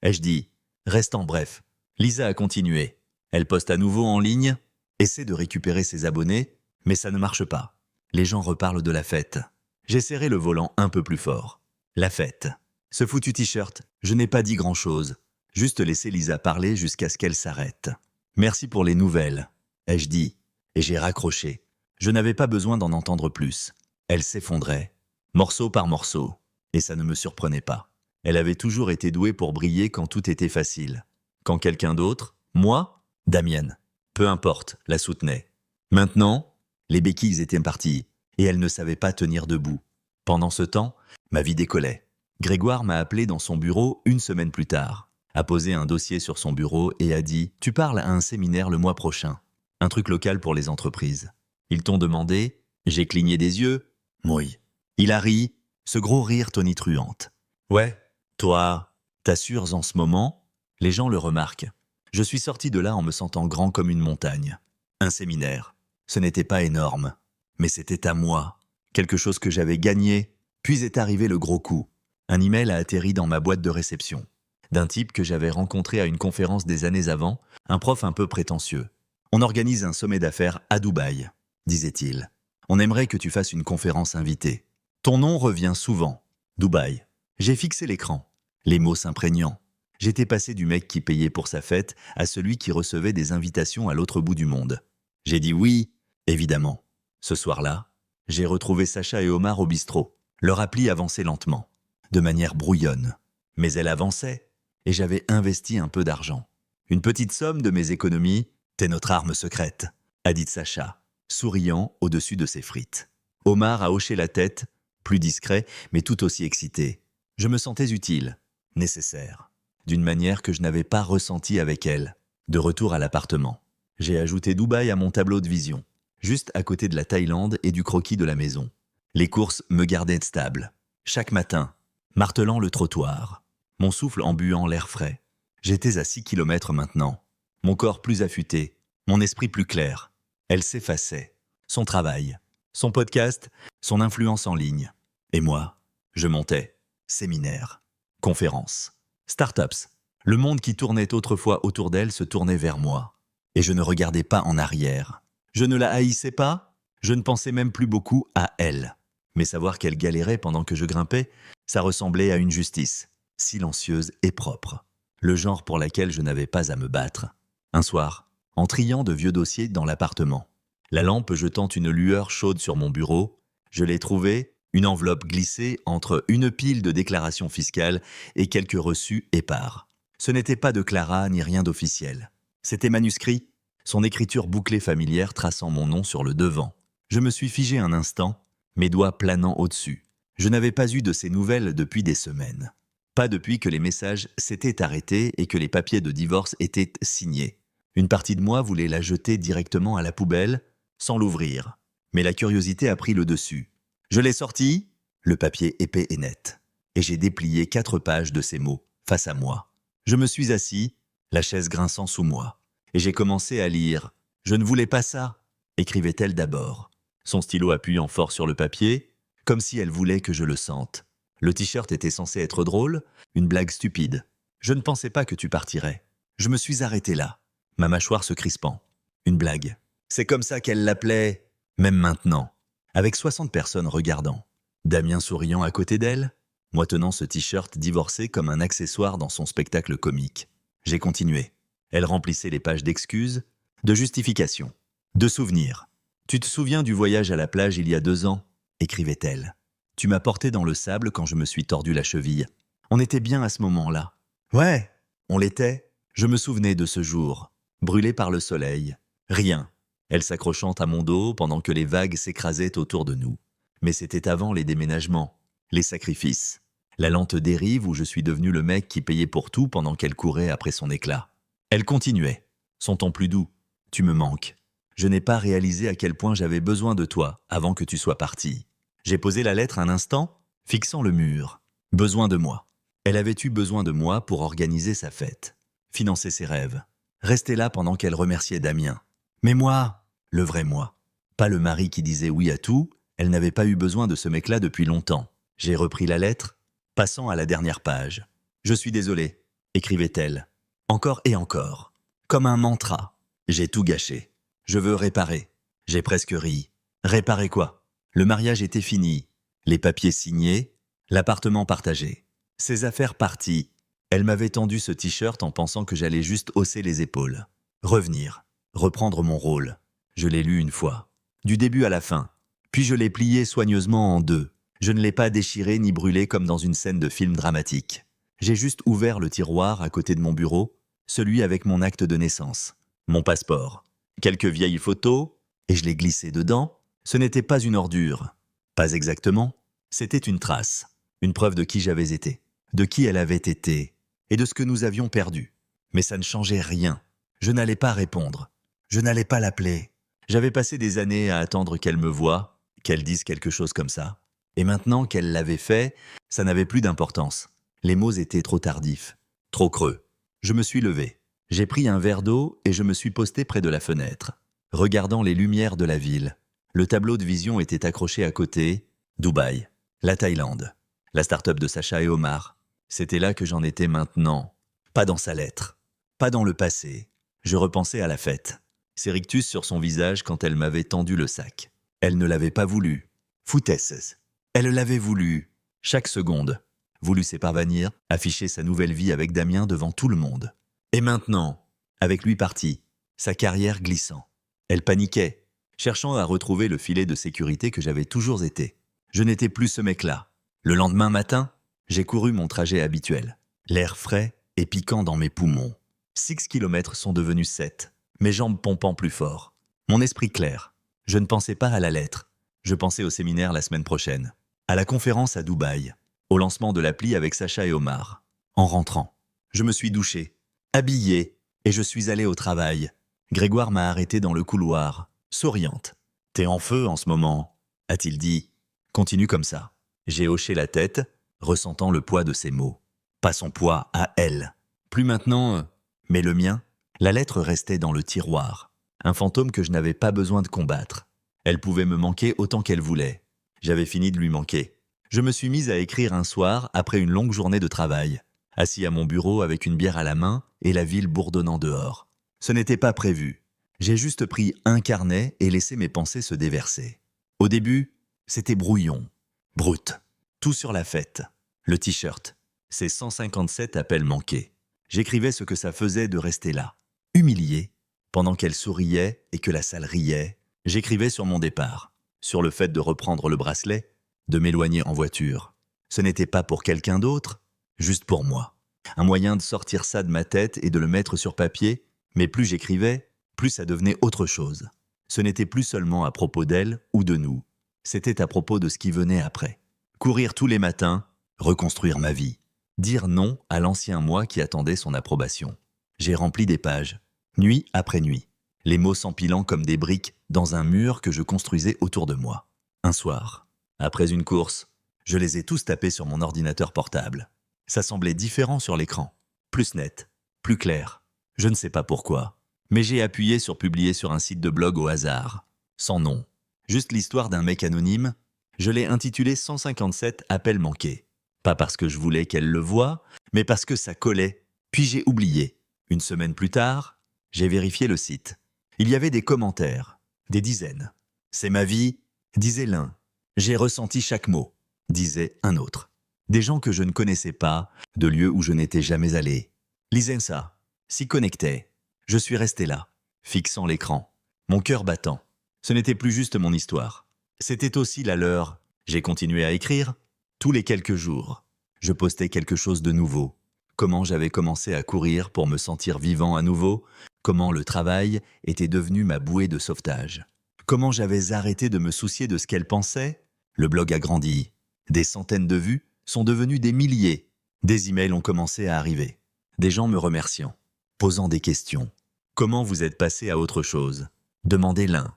Ai-je dit, restant bref. Lisa a continué. Elle poste à nouveau en ligne, essaie de récupérer ses abonnés, mais ça ne marche pas. Les gens reparlent de la fête. J'ai serré le volant un peu plus fort. La fête. Ce foutu t-shirt, je n'ai pas dit grand-chose. Juste laissé Lisa parler jusqu'à ce qu'elle s'arrête. Merci pour les nouvelles, ai-je dit, et j'ai raccroché. Je n'avais pas besoin d'en entendre plus. Elle s'effondrait, morceau par morceau, et ça ne me surprenait pas. Elle avait toujours été douée pour briller quand tout était facile. Quand quelqu'un d'autre, moi, Damien, peu importe, la soutenait. Maintenant, les béquilles étaient parties, et elle ne savait pas tenir debout. Pendant ce temps, ma vie décollait. Grégoire m'a appelé dans son bureau 1 semaine plus tard, a posé un dossier sur son bureau et a dit « Tu parles à un séminaire le mois prochain, un truc local pour les entreprises. Ils t'ont demandé ?» J'ai cligné des yeux. « Oui. » Il a ri. Ce gros rire tonitruante. Ouais, toi, t'assures en ce moment? Les gens le remarquent. Je suis sorti de là en me sentant grand comme une montagne. Un séminaire. Ce n'était pas énorme, mais c'était à moi. Quelque chose que j'avais gagné. Puis est arrivé le gros coup. Un email a atterri dans ma boîte de réception. D'un type que j'avais rencontré à une conférence des années avant, un prof un peu prétentieux. On organise un sommet d'affaires à Dubaï, disait-il. On aimerait que tu fasses une conférence invitée. Ton nom revient souvent. Dubaï. J'ai fixé l'écran. Les mots s'imprégnant. J'étais passé du mec qui payait pour sa fête à celui qui recevait des invitations à l'autre bout du monde. J'ai dit oui, évidemment. Ce soir-là, j'ai retrouvé Sacha et Omar au bistrot. Leur appli avançait lentement, de manière brouillonne. Mais elle avançait, et j'avais investi un peu d'argent. Une petite somme de mes économies, t'es notre arme secrète, a dit Sacha, souriant au-dessus de ses frites. Omar a hoché la tête, plus discret, mais tout aussi excité. Je me sentais utile, nécessaire, d'une manière que je n'avais pas ressentie avec elle. De retour à l'appartement, j'ai ajouté Dubaï à mon tableau de vision, juste à côté de la Thaïlande et du croquis de la maison. Les courses me gardaient stable. Chaque matin, martelant le trottoir, mon souffle embuant l'air frais. J'étais à 6 kilomètres maintenant, mon corps plus affûté, mon esprit plus clair. Elle s'effaçait. Son travail, son podcast, son influence en ligne. Et moi, je montais. Séminaires, conférences, startups. Le monde qui tournait autrefois autour d'elle se tournait vers moi. Et je ne regardais pas en arrière. Je ne la haïssais pas, je ne pensais même plus beaucoup à elle. Mais savoir qu'elle galérait pendant que je grimpais, ça ressemblait à une justice, silencieuse et propre. Le genre pour laquelle je n'avais pas à me battre. Un soir, en triant de vieux dossiers dans l'appartement, la lampe jetant une lueur chaude sur mon bureau, je l'ai trouvée, une enveloppe glissée entre une pile de déclarations fiscales et quelques reçus épars. Ce n'était pas de Clara ni rien d'officiel. C'était manuscrit, son écriture bouclée familière traçant mon nom sur le devant. Je me suis figé un instant, mes doigts planant au-dessus. Je n'avais pas eu de ces nouvelles depuis des semaines. Pas depuis que les messages s'étaient arrêtés et que les papiers de divorce étaient signés. Une partie de moi voulait la jeter directement à la poubelle, sans l'ouvrir. Mais la curiosité a pris le dessus. Je l'ai sorti, le papier épais et net. Et j'ai déplié 4 pages de ces mots, face à moi. Je me suis assis, la chaise grinçant sous moi. Et j'ai commencé à lire. « Je ne voulais pas ça », écrivait-elle d'abord. Son stylo appuyant fort sur le papier, comme si elle voulait que je le sente. Le t-shirt était censé être drôle, une blague stupide. Je ne pensais pas que tu partirais. Je me suis arrêté là, ma mâchoire se crispant. Une blague. C'est comme ça qu'elle l'appelait, même maintenant, avec 60 personnes regardant. Damien souriant à côté d'elle, moi tenant ce t-shirt divorcé comme un accessoire dans son spectacle comique. J'ai continué. Elle remplissait les pages d'excuses, de justifications, de souvenirs. « Tu te souviens du voyage à la plage il y a 2 ans ?» écrivait-elle. « Tu m'as porté dans le sable quand je me suis tordu la cheville. On était bien à ce moment-là. »« Ouais, on l'était. » Je me souvenais de ce jour, brûlé par le soleil. Rien. Elle s'accrochant à mon dos pendant que les vagues s'écrasaient autour de nous. Mais c'était avant les déménagements, les sacrifices, la lente dérive où je suis devenu le mec qui payait pour tout pendant qu'elle courait après son éclat. Elle continuait, son ton plus doux. « Tu me manques. Je n'ai pas réalisé à quel point j'avais besoin de toi avant que tu sois parti. » J'ai posé la lettre un instant, fixant le mur. Besoin de moi. Elle avait eu besoin de moi pour organiser sa fête, financer ses rêves, rester là pendant qu'elle remerciait Damien. Mais moi, le vrai moi, pas le mari qui disait oui à tout, elle n'avait pas eu besoin de ce mec-là depuis longtemps. J'ai repris la lettre, passant à la dernière page. « Je suis désolé », écrivait-elle. Encore et encore. Comme un mantra. J'ai tout gâché. Je veux réparer. J'ai presque ri. Réparer quoi? Le mariage était fini. Les papiers signés. L'appartement partagé. Ses affaires parties. Elle m'avait tendu ce t-shirt en pensant que j'allais juste hausser les épaules. Revenir. Reprendre mon rôle. Je l'ai lu une fois. Du début à la fin. Puis je l'ai plié soigneusement en 2. Je ne l'ai pas déchiré ni brûlé comme dans une scène de film dramatique. J'ai juste ouvert le tiroir à côté de mon bureau, celui avec mon acte de naissance, mon passeport, quelques vieilles photos, et je l'ai glissé dedans. Ce n'était pas une ordure. Pas exactement. C'était une trace, une preuve de qui j'avais été, de qui elle avait été, et de ce que nous avions perdu. Mais ça ne changeait rien. Je n'allais pas répondre. Je n'allais pas l'appeler. J'avais passé des années à attendre qu'elle me voie, qu'elle dise quelque chose comme ça. Et maintenant qu'elle l'avait fait, ça n'avait plus d'importance. Les mots étaient trop tardifs, trop creux. Je me suis levé. J'ai pris un verre d'eau et je me suis posté près de la fenêtre, regardant les lumières de la ville. Le tableau de vision était accroché à côté. Dubaï, la Thaïlande, la start-up de Sacha et Omar. C'était là que j'en étais maintenant. Pas dans sa lettre, pas dans le passé. Je repensais à la fête. Ces rictus sur son visage quand elle m'avait tendu le sac. Elle ne l'avait pas voulu. Foutesses. Elle l'avait voulu. Chaque seconde. Voulu s'éparvenir, afficher sa nouvelle vie avec Damien devant tout le monde. Et maintenant, avec lui parti, sa carrière glissant. Elle paniquait, cherchant à retrouver le filet de sécurité que j'avais toujours été. Je n'étais plus ce mec-là. Le lendemain matin, j'ai couru mon trajet habituel. L'air frais et piquant dans mes poumons. 6 kilomètres sont devenus 7, mes jambes pompant plus fort. Mon esprit clair. Je ne pensais pas à la lettre. Je pensais au séminaire la semaine prochaine. À la conférence à Dubaï. Au lancement de l'appli avec Sacha et Omar. En rentrant, je me suis douché, habillé, et je suis allé au travail. Grégoire m'a arrêté dans le couloir, souriante. « T'es en feu en ce moment », a-t-il dit. « Continue comme ça. » J'ai hoché la tête, ressentant le poids de ses mots. Pas son poids à elle. Plus maintenant, mais le mien. La lettre restait dans le tiroir. Un fantôme que je n'avais pas besoin de combattre. Elle pouvait me manquer autant qu'elle voulait. J'avais fini de lui manquer. Je me suis mise à écrire un soir après une longue journée de travail, assis à mon bureau avec une bière à la main et la ville bourdonnant dehors. Ce n'était pas prévu. J'ai juste pris un carnet et laissé mes pensées se déverser. Au début, c'était brouillon, brut, tout sur la fête, le t-shirt, ces 157 appels manqués. J'écrivais ce que ça faisait de rester là, humilié, pendant qu'elle souriait et que la salle riait. J'écrivais sur mon départ, sur le fait de reprendre le bracelet, de m'éloigner en voiture. Ce n'était pas pour quelqu'un d'autre, juste pour moi. Un moyen de sortir ça de ma tête et de le mettre sur papier, mais plus j'écrivais, plus ça devenait autre chose. Ce n'était plus seulement à propos d'elle ou de nous, c'était à propos de ce qui venait après. Courir tous les matins, reconstruire ma vie, dire non à l'ancien moi qui attendait son approbation. J'ai rempli des pages, nuit après nuit, les mots s'empilant comme des briques dans un mur que je construisais autour de moi. Un soir, après une course, je les ai tous tapés sur mon ordinateur portable. Ça semblait différent sur l'écran, plus net, plus clair. Je ne sais pas pourquoi, mais j'ai appuyé sur publier sur un site de blog au hasard, sans nom. Juste l'histoire d'un mec anonyme, je l'ai intitulé 157 appels manqués. Pas parce que je voulais qu'elle le voie, mais parce que ça collait. Puis j'ai oublié. Une semaine plus tard, j'ai vérifié le site. Il y avait des commentaires, des dizaines. « C'est ma vie », disait l'un. « J'ai ressenti chaque mot », disait un autre. Des gens que je ne connaissais pas, de lieux où je n'étais jamais allé. Lisaient ça, s'y connectaient. Je suis resté là, fixant l'écran, mon cœur battant. Ce n'était plus juste mon histoire. C'était aussi la leur. J'ai continué à écrire, tous les quelques jours. Je postais quelque chose de nouveau. Comment j'avais commencé à courir pour me sentir vivant à nouveau, comment le travail était devenu ma bouée de sauvetage. Comment j'avais arrêté de me soucier de ce qu'elle pensait. Le blog a grandi. Des centaines de vues sont devenues des milliers. Des emails ont commencé à arriver. Des gens me remerciant, posant des questions. Comment vous êtes passé à autre chose? Demandait l'un.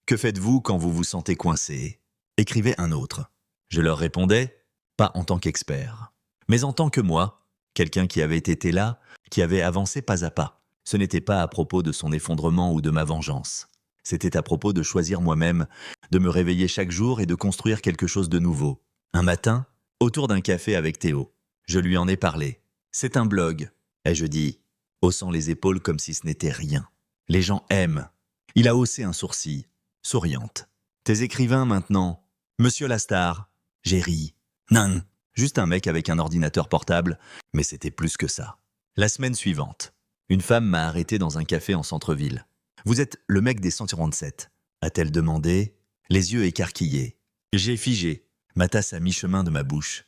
Que faites-vous quand vous vous sentez coincé? Écrivait un autre. Je leur répondais, pas en tant qu'expert, mais en tant que moi, quelqu'un qui avait été là, qui avait avancé pas à pas. Ce n'était pas à propos de son effondrement ou de ma vengeance. C'était à propos de choisir moi-même, de me réveiller chaque jour et de construire quelque chose de nouveau. Un matin, autour d'un café avec Théo, je lui en ai parlé. C'est un blog, ai-je dit, haussant les épaules comme si ce n'était rien. Les gens aiment. Il a haussé un sourcil, souriante. Tes écrivains maintenant, Monsieur Lastar. J'ai ri. Non, juste un mec avec un ordinateur portable, mais c'était plus que ça. La semaine suivante, une femme m'a arrêté dans un café en centre-ville. Vous êtes le mec des 147, a-t-elle demandé, les yeux écarquillés. J'ai figé, ma tasse à mi-chemin de ma bouche.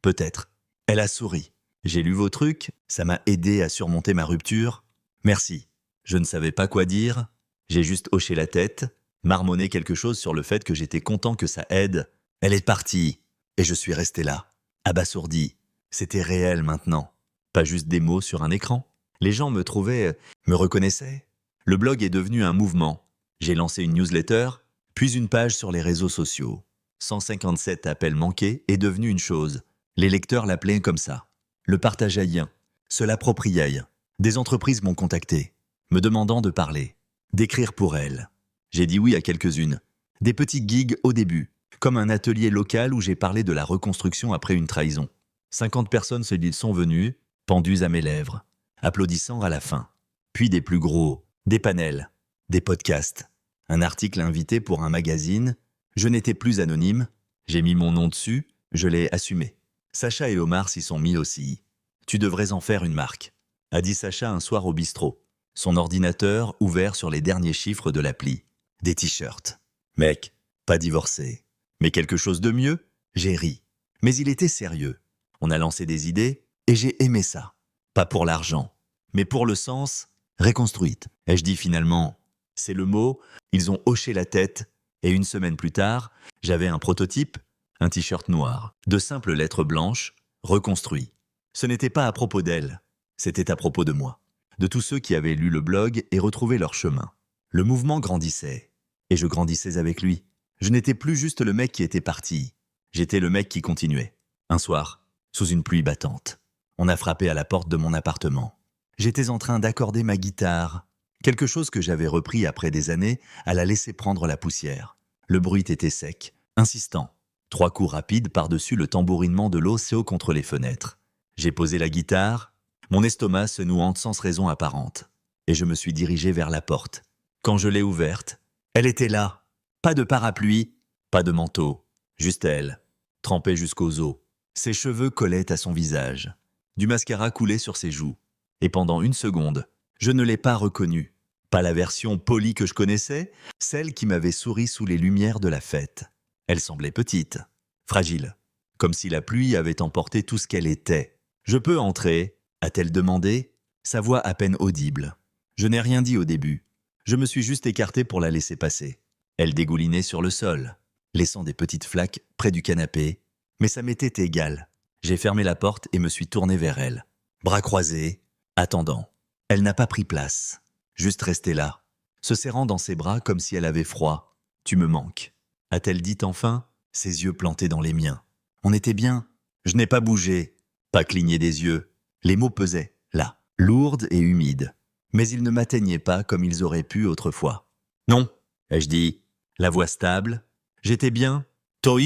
Peut-être. Elle a souri. J'ai lu vos trucs, ça m'a aidé à surmonter ma rupture. Merci. Je ne savais pas quoi dire. J'ai juste hoché la tête, marmonné quelque chose sur le fait que j'étais content que ça aide. Elle est partie, et je suis resté là, abasourdi. C'était réel maintenant, pas juste des mots sur un écran. Les gens me trouvaient, me reconnaissaient. Le blog est devenu un mouvement. J'ai lancé une newsletter, puis une page sur les réseaux sociaux. 157 appels manqués est devenu une chose. Les lecteurs l'appelaient comme ça. Le partageaient, se l'appropriaient. Des entreprises m'ont contacté, me demandant de parler, d'écrire pour elles. J'ai dit oui à quelques-unes. Des petits gigs au début, comme un atelier local où j'ai parlé de la reconstruction après une trahison. 50 personnes sont venues, pendues à mes lèvres, applaudissant à la fin. Puis des plus gros, des panels, des podcasts, un article invité pour un magazine. Je n'étais plus anonyme, j'ai mis mon nom dessus, je l'ai assumé. Sacha et Omar s'y sont mis aussi. Tu devrais en faire une marque, a dit Sacha un soir au bistrot, son ordinateur ouvert sur les derniers chiffres de l'appli. Des t-shirts. Mec, pas divorcé. Mais quelque chose de mieux? J'ai ri. Mais il était sérieux. On a lancé des idées et j'ai aimé ça. Pas pour l'argent, mais pour le sens, reconstruite. Ai-je dit finalement, c'est le mot, ils ont hoché la tête et une semaine plus tard, j'avais un prototype, un t-shirt noir, de simples lettres blanches, reconstruit. Ce n'était pas à propos d'elle, c'était à propos de moi, de tous ceux qui avaient lu le blog et retrouvé leur chemin. Le mouvement grandissait, et je grandissais avec lui. Je n'étais plus juste le mec qui était parti, j'étais le mec qui continuait. Un soir, sous une pluie battante, on a frappé à la porte de mon appartement. J'étais en train d'accorder ma guitare, quelque chose que j'avais repris après des années à la laisser prendre la poussière. Le bruit était sec, insistant. 3 coups rapides par-dessus le tambourinement de l'océan contre les fenêtres. J'ai posé la guitare, mon estomac se nouant sans raison apparente, et je me suis dirigé vers la porte. Quand je l'ai ouverte, elle était là. Pas de parapluie, pas de manteau, juste elle, trempée jusqu'aux os. Ses cheveux collaient à son visage. Du mascara coulait sur ses joues. Et pendant une seconde, je ne l'ai pas reconnue. Pas la version polie que je connaissais, celle qui m'avait souri sous les lumières de la fête. Elle semblait petite, fragile, comme si la pluie avait emporté tout ce qu'elle était. « Je peux entrer ?» a-t-elle demandé, sa voix à peine audible. Je n'ai rien dit au début. Je me suis juste écarté pour la laisser passer. Elle dégoulinait sur le sol, laissant des petites flaques près du canapé, mais ça m'était égal. J'ai fermé la porte et me suis tourné vers elle, bras croisés, attendant. Elle n'a pas pris place, juste restée là, se serrant dans ses bras comme si elle avait froid. « Tu me manques », a-t-elle dit enfin, ses yeux plantés dans les miens. On était bien. Je n'ai pas bougé, pas cligné des yeux. Les mots pesaient, là, lourdes et humides. Mais ils ne m'atteignaient pas comme ils auraient pu autrefois. « Non », ai-je dit, la voix stable. « J'étais bien. Toi,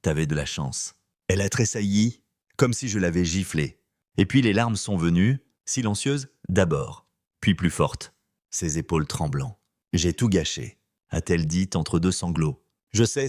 t'avais de la chance. » Elle a tressailli, comme si je l'avais giflée. Et puis les larmes sont venues, silencieuses d'abord, puis plus fortes, ses épaules tremblant. « J'ai tout gâché », a-t-elle dit entre deux sanglots. « Je sais,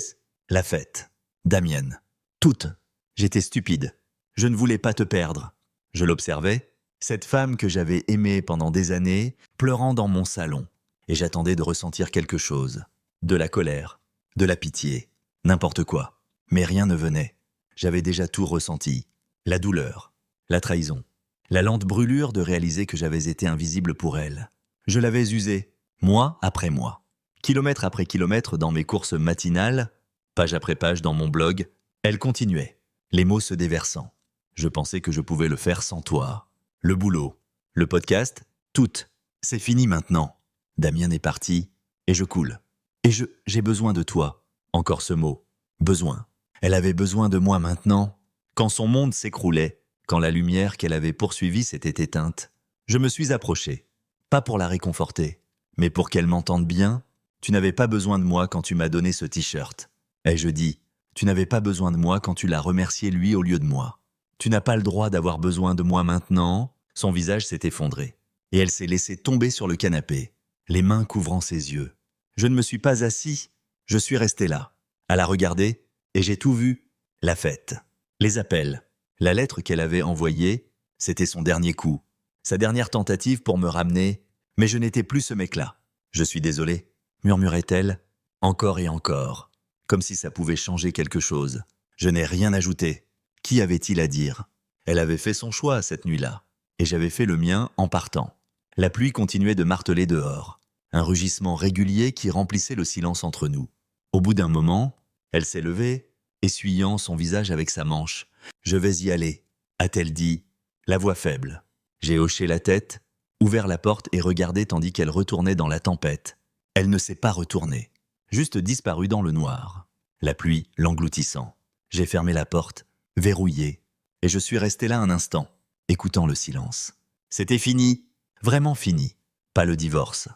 la fête, Damienne, toute. J'étais stupide. Je ne voulais pas te perdre. » Je l'observais, cette femme que j'avais aimée pendant des années, pleurant dans mon salon. Et j'attendais de ressentir quelque chose. De la colère, de la pitié, n'importe quoi. Mais rien ne venait. J'avais déjà tout ressenti. La douleur, la trahison, la lente brûlure de réaliser que j'avais été invisible pour elle. Je l'avais usée, mois après mois. Kilomètre après kilomètre dans mes courses matinales, page après page dans mon blog, elle continuait, les mots se déversant. Je pensais que je pouvais le faire sans toi. Le boulot, le podcast, tout. C'est fini maintenant. Damien est parti et je coule. Et j'ai besoin de toi. Encore ce mot, besoin. Elle avait besoin de moi maintenant. Quand son monde s'écroulait, quand la lumière qu'elle avait poursuivie s'était éteinte, je me suis approché. Pas pour la réconforter, mais pour qu'elle m'entende bien. Tu n'avais pas besoin de moi quand tu m'as donné ce t-shirt. Et je dis, tu n'avais pas besoin de moi quand tu l'as remercié lui au lieu de moi. Tu n'as pas le droit d'avoir besoin de moi maintenant. Son visage s'est effondré. Et elle s'est laissée tomber sur le canapé, les mains couvrant ses yeux. Je ne me suis pas assis, je suis resté là, à la regarder, et j'ai tout vu. La fête, les appels, la lettre qu'elle avait envoyée, c'était son dernier coup, sa dernière tentative pour me ramener, mais je n'étais plus ce mec-là. Je suis désolé, murmurait-elle, encore et encore, comme si ça pouvait changer quelque chose. Je n'ai rien ajouté. Qui avait-il à dire? Elle avait fait son choix cette nuit-là, et j'avais fait le mien en partant. La pluie continuait de marteler dehors, un rugissement régulier qui remplissait le silence entre nous. Au bout d'un moment, elle s'est levée, essuyant son visage avec sa manche. « Je vais y aller », a-t-elle dit, la voix faible. J'ai hoché la tête, ouvert la porte et regardé tandis qu'elle retournait dans la tempête. Elle ne s'est pas retournée, juste disparue dans le noir. la pluie l'engloutissant. J'ai fermé la porte, verrouillé, et je suis resté là un instant, écoutant le silence. C'était fini, vraiment fini. Pas le divorce,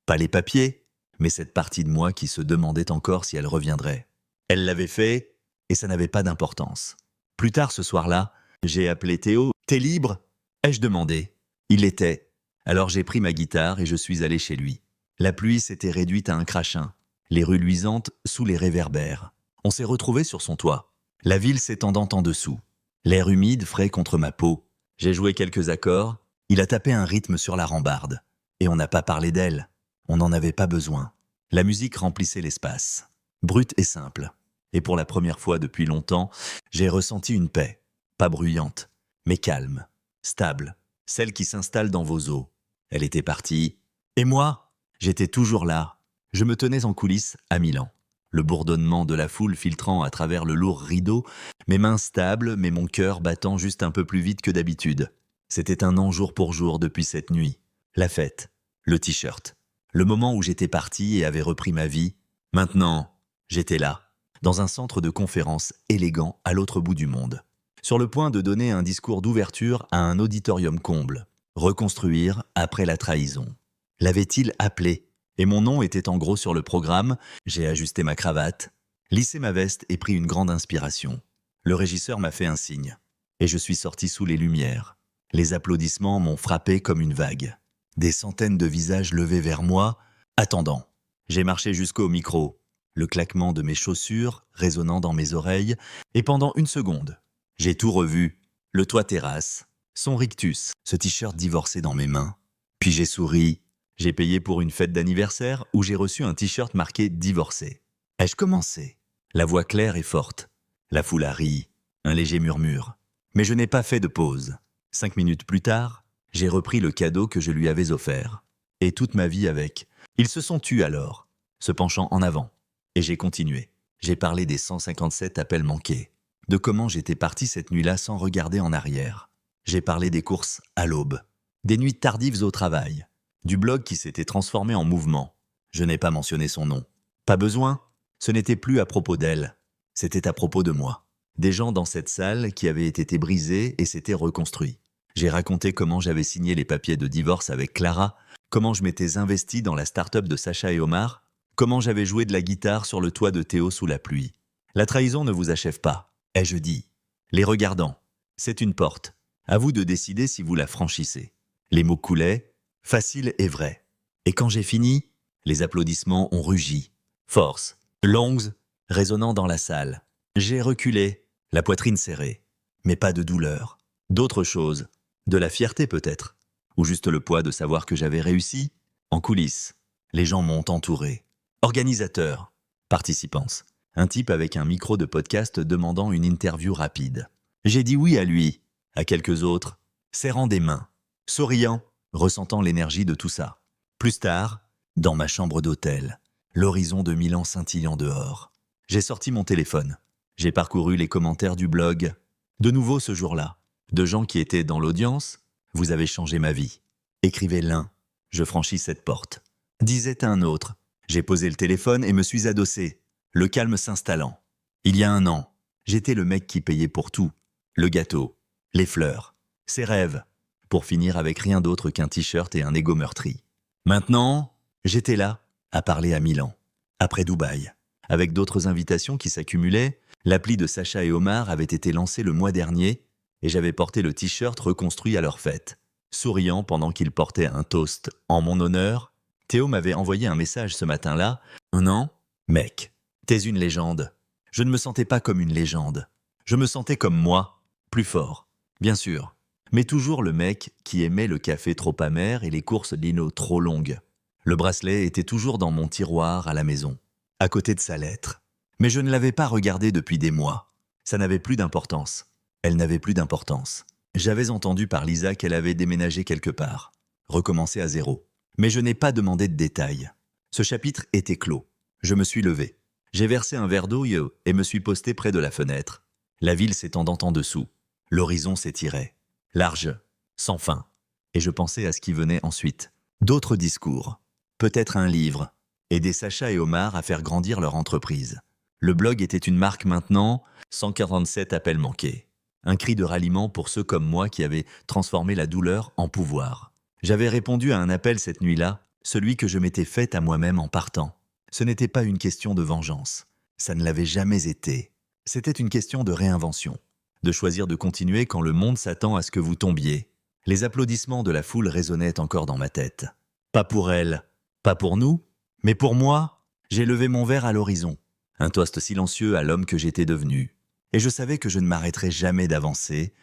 pas les papiers, mais cette partie de moi qui se demandait encore si elle reviendrait. Elle l'avait fait, et ça n'avait pas d'importance. Plus tard ce soir-là, j'ai appelé Théo. « T'es libre ?» ai-je demandé. Il l'était. Alors j'ai pris ma guitare et je suis allé chez lui. La pluie s'était réduite à un crachin, les rues luisantes sous les réverbères. On s'est retrouvés sur son toit, la ville s'étendant en dessous. L'air humide frais contre ma peau. J'ai joué quelques accords, il a tapé un rythme sur la rambarde. Et on n'a pas parlé d'elle, on n'en avait pas besoin. La musique remplissait l'espace, brute et simple. Et pour la première fois depuis longtemps, j'ai ressenti une paix, pas bruyante, mais calme, stable, celle qui s'installe dans vos os. Elle était partie, et moi, j'étais toujours là. Je me tenais en coulisses à Milan. Le bourdonnement de la foule filtrant à travers le lourd rideau, mes mains stables, mais mon cœur battant juste un peu plus vite que d'habitude. C'était un an jour pour jour depuis cette nuit. La fête, le t-shirt, le moment où j'étais parti et avais repris ma vie. Maintenant, j'étais là, dans un centre de conférence élégant à l'autre bout du monde, sur le point de donner un discours d'ouverture à un auditorium comble. Reconstruire après la trahison. L'avait-il appelé? Et mon nom était en gros sur le programme. J'ai ajusté ma cravate, lissé ma veste et pris une grande inspiration. Le régisseur m'a fait un signe. Et je suis sorti sous les lumières. Les applaudissements m'ont frappé comme une vague. Des centaines de visages levés vers moi, attendant. J'ai marché jusqu'au micro, le claquement de mes chaussures résonnant dans mes oreilles, et pendant une seconde, j'ai tout revu, le toit terrasse, son rictus, ce t-shirt divorcé dans mes mains. Puis j'ai souri, j'ai payé pour une fête d'anniversaire où j'ai reçu un t-shirt marqué « Divorcé ». Ai-je commencé? La voix claire et forte. La foule a ri, un léger murmure. Mais je n'ai pas fait de pause. 5 minutes plus tard, j'ai repris le cadeau que je lui avais offert. Et toute ma vie avec. Ils se sont tus alors, se penchant en avant. Et j'ai continué. J'ai parlé des 157 appels manqués. De comment j'étais parti cette nuit-là sans regarder en arrière. J'ai parlé des courses à l'aube. Des nuits tardives au travail. Du blog qui s'était transformé en mouvement. Je n'ai pas mentionné son nom. Pas besoin. Ce n'était plus à propos d'elle. C'était à propos de moi. Des gens dans cette salle qui avaient été brisés et s'étaient reconstruits. J'ai raconté comment j'avais signé les papiers de divorce avec Clara, comment je m'étais investi dans la start-up de Sacha et Omar, comment j'avais joué de la guitare sur le toit de Théo sous la pluie. La trahison ne vous achève pas, ai-je dit. Les regardant, c'est une porte. À vous de décider si vous la franchissez. Les mots coulaient, facile et vrai. Et quand j'ai fini, les applaudissements ont rugi. Force, longues, résonnant dans la salle. J'ai reculé, la poitrine serrée. Mais pas de douleur. D'autres choses. De la fierté peut-être. Ou juste le poids de savoir que j'avais réussi. En coulisses, les gens m'ont entouré. Organisateur, participants. Un type avec un micro de podcast demandant une interview rapide. J'ai dit oui à lui, à quelques autres, serrant des mains, souriant, ressentant l'énergie de tout ça. Plus tard, dans ma chambre d'hôtel, l'horizon de Milan scintillant dehors. J'ai sorti mon téléphone. J'ai parcouru les commentaires du blog. De nouveau ce jour-là, de gens qui étaient dans l'audience. Vous avez changé ma vie. Écrivait l'un. Je franchis cette porte. Disait un autre. J'ai posé le téléphone et me suis adossé, le calme s'installant. Il y a 1 an, j'étais le mec qui payait pour tout. Le gâteau, les fleurs, ses rêves, pour finir avec rien d'autre qu'un t-shirt et un ego meurtri. Maintenant, j'étais là, à parler à Milan, après Dubaï. Avec d'autres invitations qui s'accumulaient, l'appli de Sacha et Omar avait été lancée le mois dernier et j'avais porté le t-shirt reconstruit à leur fête. Souriant pendant qu'ils portaient un toast en mon honneur, Théo m'avait envoyé un message ce matin-là. « Non, mec, t'es une légende. » Je ne me sentais pas comme une légende. Je me sentais comme moi, plus fort, bien sûr. Mais toujours le mec qui aimait le café trop amer et les courses lino trop longues. Le bracelet était toujours dans mon tiroir à la maison, à côté de sa lettre. Mais je ne l'avais pas regardé depuis des mois. Ça n'avait plus d'importance. Elle n'avait plus d'importance. J'avais entendu par Lisa qu'elle avait déménagé quelque part, recommencé à zéro. Mais je n'ai pas demandé de détails. Ce chapitre était clos. Je me suis levé. J'ai versé un verre d'eau et me suis posté près de la fenêtre. La ville s'étendant en dessous. L'horizon s'étirait. Large, sans fin. Et je pensais à ce qui venait ensuite. D'autres discours. Peut-être un livre. Aider Sacha et Omar à faire grandir leur entreprise. Le blog était une marque maintenant, 147 appels manqués. Un cri de ralliement pour ceux comme moi qui avaient transformé la douleur en pouvoir. J'avais répondu à un appel cette nuit-là, celui que je m'étais fait à moi-même en partant. Ce n'était pas une question de vengeance. Ça ne l'avait jamais été. C'était une question de réinvention. De choisir de continuer quand le monde s'attend à ce que vous tombiez. Les applaudissements de la foule résonnaient encore dans ma tête. Pas pour elle, pas pour nous, mais pour moi, j'ai levé mon verre à l'horizon. Un toast silencieux à l'homme que j'étais devenu. Et je savais que je ne m'arrêterais jamais d'avancer,